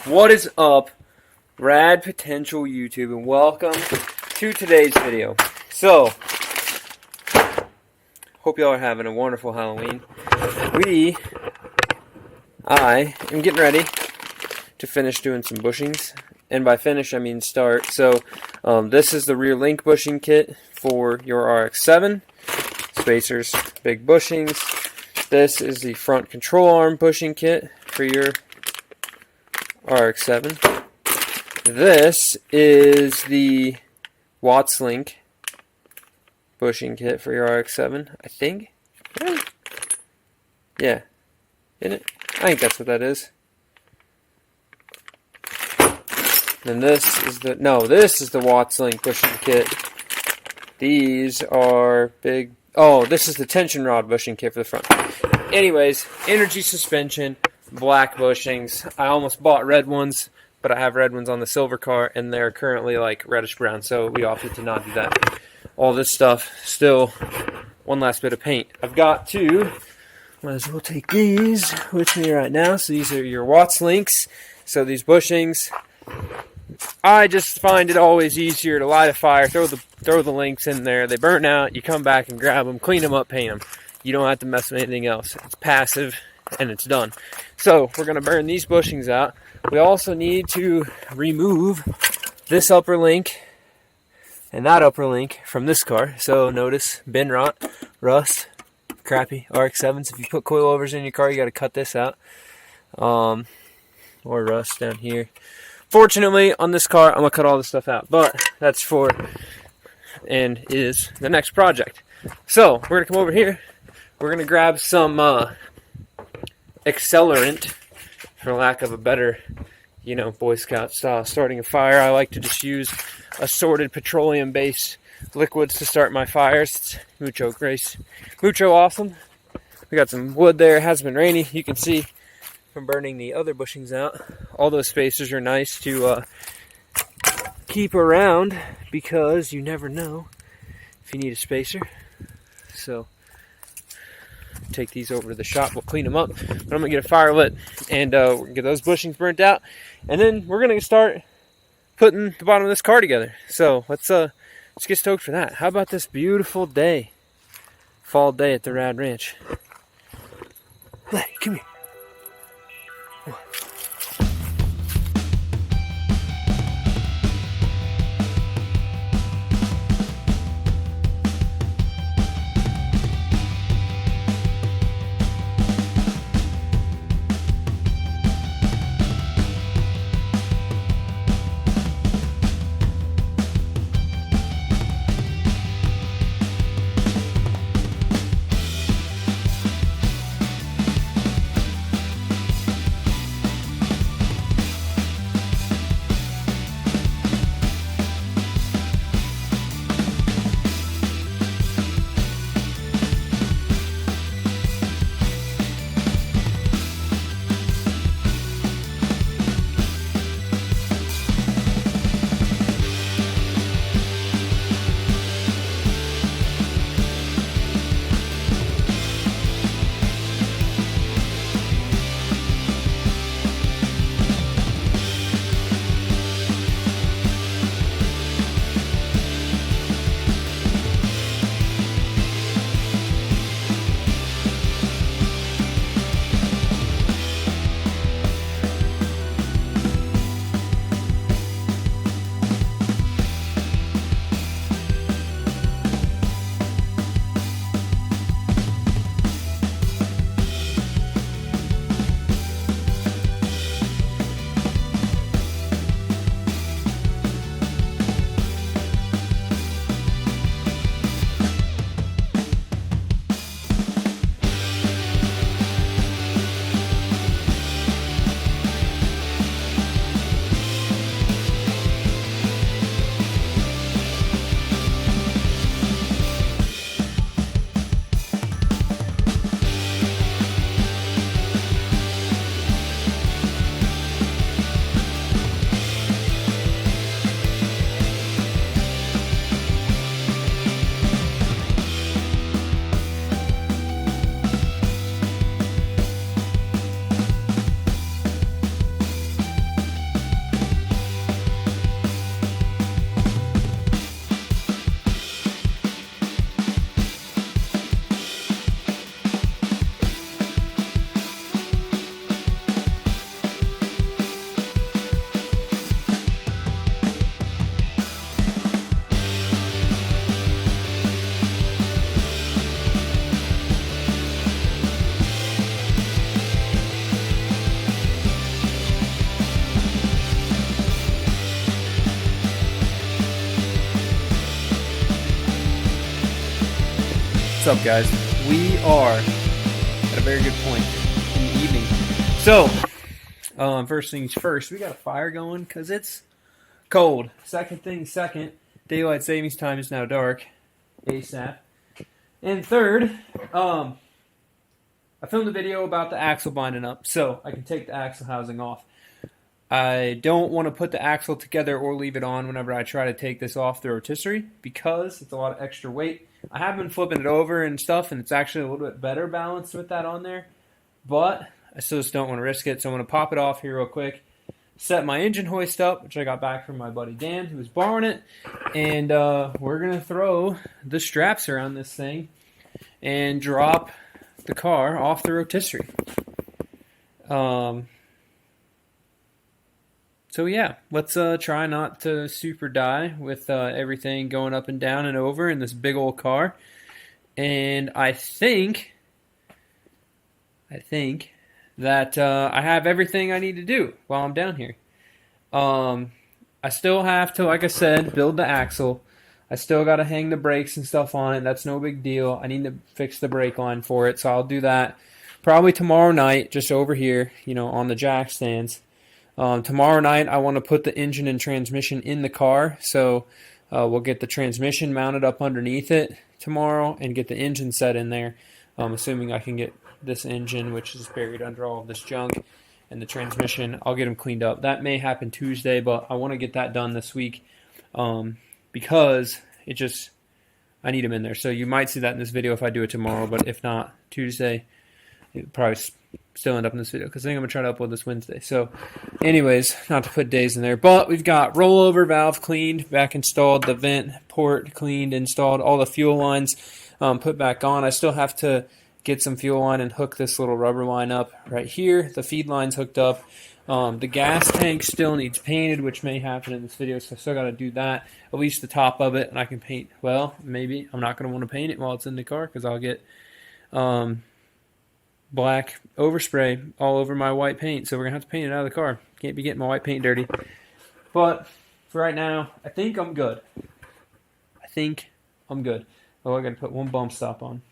What is up, Rad Potential YouTube, and welcome to today's video. So, hope y'all are having a wonderful Halloween. I am getting ready to finish doing some bushings, and by finish I mean start. So, this is the rear link bushing kit for your RX7. Spacers, big bushings. This is the front control arm bushing kit for your RX7. This is the Watts link bushing kit for your RX7, I think. Yeah. Isn't it? I think that's what that is. Then this is the Watts link bushing kit. These are big. Oh, this is the tension rod bushing kit for the front. Anyways, energy suspension, black bushings. I almost bought red ones, but I have red ones on the silver car, and they're currently like reddish brown, so we opted to not do that. All this stuff, still one last bit of paint. I've got to, might as well take these with me right now. So these are your Watts links. So these bushings, I just find it always easier to light a fire, throw the links in there, they burn out, you come back and grab them, clean them up, paint them. You don't have to mess with anything else. It's passive and it's done. So we're going to burn these bushings out. We also need to remove this upper link and that upper link from this car. So notice bin rot, rust, crappy RX7s. If you put coilovers in your car, you got to cut this out. Or rust down here. Fortunately, on this car, I'm going to cut all this stuff out. But that's for and is the next project. So, we're going to come over here. We're going to grab some accelerant, for lack of a better, Boy Scout style starting a fire. I like to just use assorted petroleum-based liquids to start my fires. It's mucho awesome. We got some wood there. It has been rainy. You can see from burning the other bushings out. All those spacers are nice to keep around because you never know if you need a spacer. So take these over to the shop. We'll clean them up. But I'm gonna get a fire lit and we're gonna get those bushings burnt out, and then we're gonna start putting the bottom of this car together. So let's get stoked for that. How about this beautiful day, fall day at the Rad Ranch? Hey, come here. What's up, guys? We are at a very good point in the evening. So, first things first, we got a fire going because it's cold. Second thing second, daylight savings time is now dark, ASAP. And third, I filmed a video about the axle binding up, so I can take the axle housing off. I don't want to put the axle together or leave it on whenever I try to take this off the rotisserie because it's a lot of extra weight. I have been flipping it over and stuff, and it's actually a little bit better balanced with that on there, but I still just don't want to risk it, so I'm going to pop it off here real quick, set my engine hoist up, which I got back from my buddy Dan, who was borrowing it, and we're going to throw the straps around this thing and drop the car off the rotisserie. So yeah, let's try not to super die with everything going up and down and over in this big old car. And I think that I have everything I need to do while I'm down here. I still have to, like I said, build the axle. I still got to hang the brakes and stuff on it. That's no big deal. I need to fix the brake line for it, so I'll do that probably tomorrow night, just over here, on the jack stands. Tomorrow night, I want to put the engine and transmission in the car, so we'll get the transmission mounted up underneath it tomorrow and get the engine set in there, assuming I can get this engine, which is buried under all of this junk, and the transmission, I'll get them cleaned up. That may happen Tuesday, but I want to get that done this week because I need them in there. So you might see that in this video if I do it tomorrow, but if not, Tuesday, it'll probably still end up in this video because I think I'm going to try to upload this Wednesday. So anyways, not to put days in there, but we've got rollover valve cleaned, back installed, the vent port cleaned, installed, all the fuel lines put back on. I still have to get some fuel line and hook this little rubber line up right here. The feed line's hooked up. The gas tank still needs painted, which may happen in this video, so I still got to do that, at least the top of it, and I can paint, well, maybe I'm not going to want to paint it while it's in the car because I'll get black overspray all over my white paint, so we're going to have to paint it out of the car. Can't be getting my white paint dirty. But for right now, I think I'm good. Oh, I got to put one bump stop on.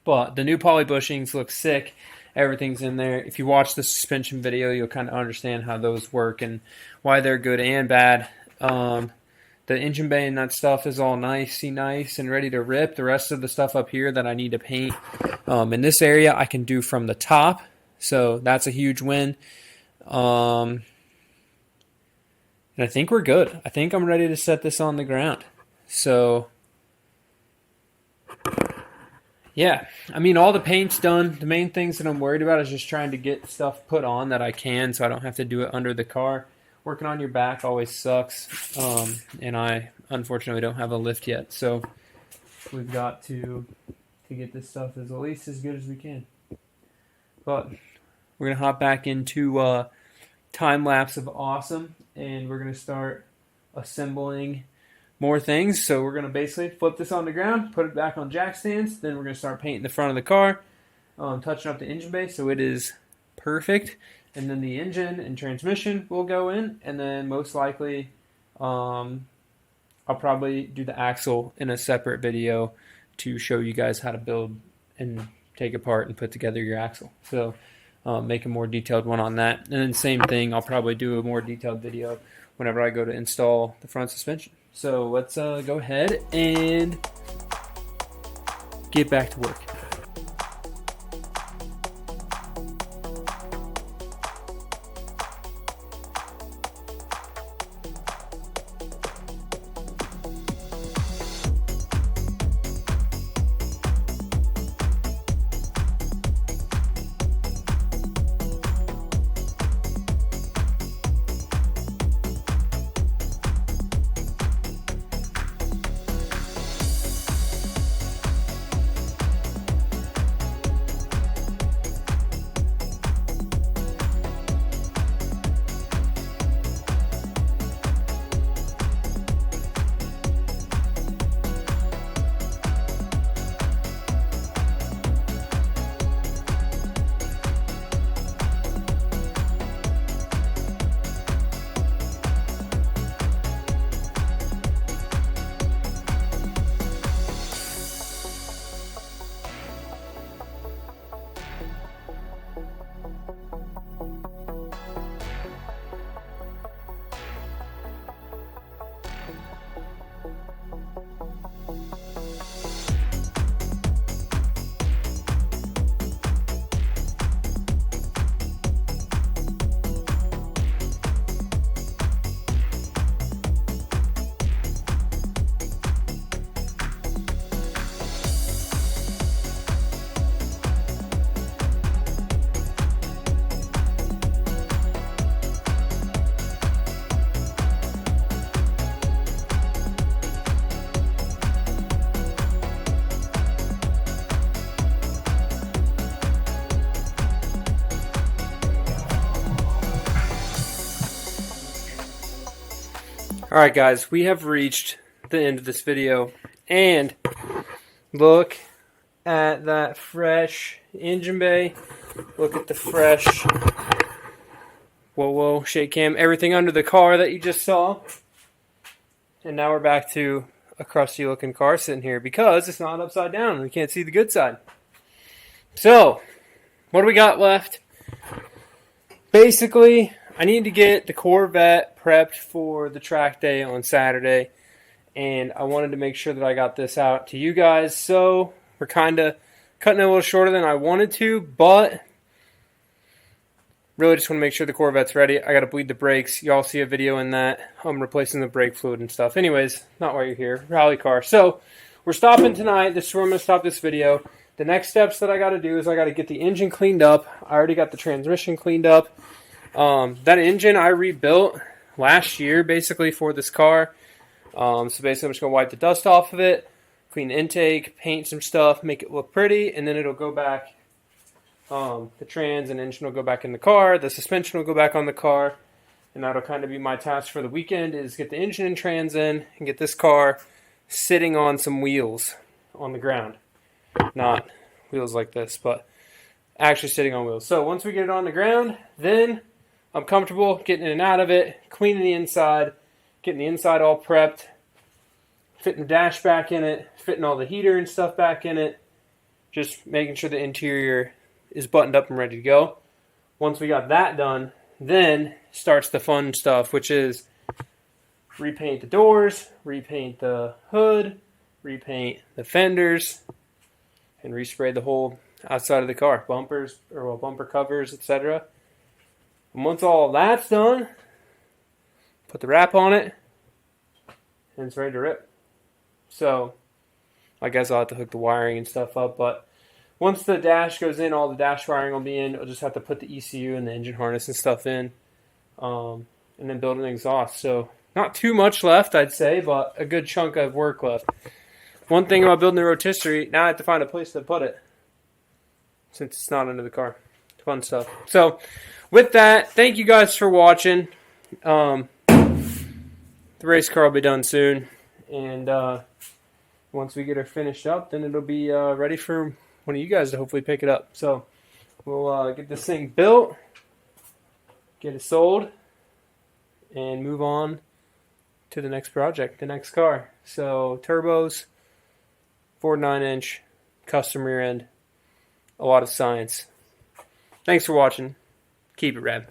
But the new poly bushings look sick. Everything's in there. If you watch the suspension video, you'll kind of understand how those work and why they're good and bad. The engine bay and that stuff is all nice and ready to rip. The rest of the stuff up here that I need to paint in this area I can do from the top, so that's a huge win. And I think we're good. I think I'm ready to set this on the ground. So yeah, I mean, all the paint's done. The main things that I'm worried about is just trying to get stuff put on that I can so I don't have to do it under the car. Working on your back always sucks, and I unfortunately don't have a lift yet, so we've got to get this stuff as at least as good as we can. But we're going to hop back into time-lapse of awesome, and we're going to start assembling more things. So we're going to basically flip this on the ground, put it back on jack stands, then we're going to start painting the front of the car, touching up the engine bay so it is perfect. And then the engine and transmission will go in, and then most likely I'll probably do the axle in a separate video to show you guys how to build and take apart and put together your axle. So make a more detailed one on that. And then same thing, I'll probably do a more detailed video whenever I go to install the front suspension. So let's go ahead and get back to work. Alright guys, we have reached the end of this video, and look at that fresh engine bay. Look at the fresh, whoa, shake cam, everything under the car that you just saw. And now we're back to a crusty looking car sitting here because it's not upside down. We can't see the good side. So, what do we got left? Basically, I need to get the Corvette prepped for the track day on Saturday, and I wanted to make sure that I got this out to you guys. So we're kind of cutting it a little shorter than I wanted to, but really just want to make sure the Corvette's ready. I got to bleed the brakes. Y'all see a video in that. I'm replacing the brake fluid and stuff. Anyways, not why you're here. Rally car. So we're stopping tonight. This is where I'm going to stop this video. The next steps that I got to do is I got to get the engine cleaned up. I already got the transmission cleaned up. That engine I rebuilt last year basically for this car. So basically I'm just going to wipe the dust off of it, clean the intake, paint some stuff, make it look pretty, and then it'll go back. The trans and engine will go back in the car. The suspension will go back on the car. And that'll kind of be my task for the weekend, is get the engine and trans in and get this car sitting on some wheels on the ground. Not wheels like this, but actually sitting on wheels. So once we get it on the ground, then I'm comfortable getting in and out of it, cleaning the inside, getting the inside all prepped, fitting the dash back in it, fitting all the heater and stuff back in it, just making sure the interior is buttoned up and ready to go. Once we got that done, then starts the fun stuff, which is repaint the doors, repaint the hood, repaint the fenders, and respray the whole outside of the car, bumpers, or bumper covers, etc. And once all that's done, put the wrap on it, and it's ready to rip. So, I guess I'll have to hook the wiring and stuff up, but once the dash goes in, all the dash wiring will be in. I'll just have to put the ECU and the engine harness and stuff in, and then build an exhaust. So, not too much left, I'd say, but a good chunk of work left. One thing about building the rotisserie, now I have to find a place to put it, since it's not under the car. Fun stuff. So, with that, thank you guys for watching. The race car will be done soon, and once we get her finished up, then it'll be ready for one of you guys to hopefully pick it up. So we'll get this thing built, get it sold, and move on to the next project, the next car. So turbos, Ford 9-inch, custom rear end, a lot of science. Thanks for watching. Keep it rad.